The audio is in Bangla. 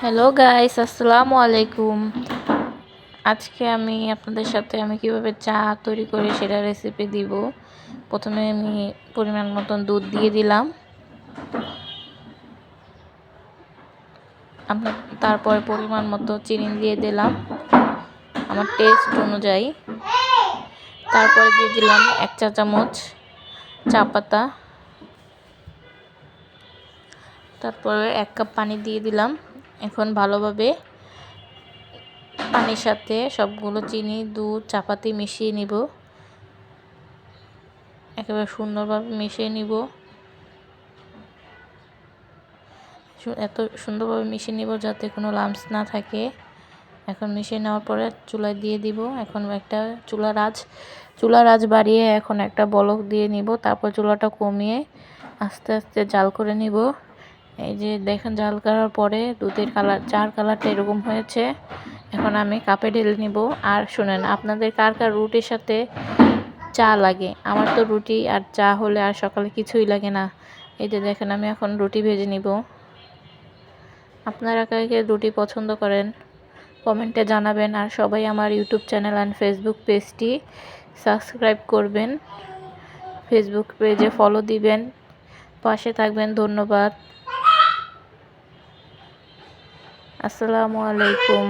হ্যালো গাইস, আসসালামু আলাইকুম। আজকে আমি আপনাদের সাথে কিভাবে চা তৈরি করি সেটা রেসিপি দিব। প্রথমে আমি পরিমাণ মতন দুধ দিয়ে দিলাম। তারপরে পরিমাণ মতো চিনি দিয়ে দিলাম আমার টেস্ট অনুযায়ী। তারপরে দিয়ে দিলাম 1 চা চামচ চা পাতা। তারপরে 1 কাপ পানি দিয়ে দিলাম। এখন ভালোভাবে পানির সাথে সবগুলো চিনি, দুধ, চাপাতি মিশিয়ে নিব। একেবারে সুন্দরভাবে মিশিয়ে নিব। এত সুন্দরভাবে মিশিয়ে নিব যাতে কোনো লাম্পস না থাকে। এখন মিশিয়ে নেওয়ার পরে চুলায় দিয়ে দিব। এখন একটা চুলার আঁচ বাড়িয়ে এখন একটা বলক দিয়ে নিব। তারপর চুলাটা কমিয়ে আস্তে আস্তে জাল করে নিব। এই যে দেখেন, জাল করার পরে দুধের কালার, চার কালারটা এরকম হয়েছে। এখন আমি কাপে ঢেলে নিব। আর শুনেন, আপনাদের কার কার রুটির সাথে চা লাগে? আমার তো রুটি আর চা হলে আর সকালে কিছুই লাগে না। এই যে দেখেন, আমি এখন রুটি ভেজে নিব। আপনারা কাকে রুটি পছন্দ করেন কমেন্টে জানাবেন। আর সবাই আমার ইউটিউব চ্যানেল অ্যান্ড ফেসবুক পেজটি সাবস্ক্রাইব করবেন, ফেসবুক পেজে ফলো দিবেন, পাশে থাকবেন। ধন্যবাদ। আসসালামু আলাইকুম।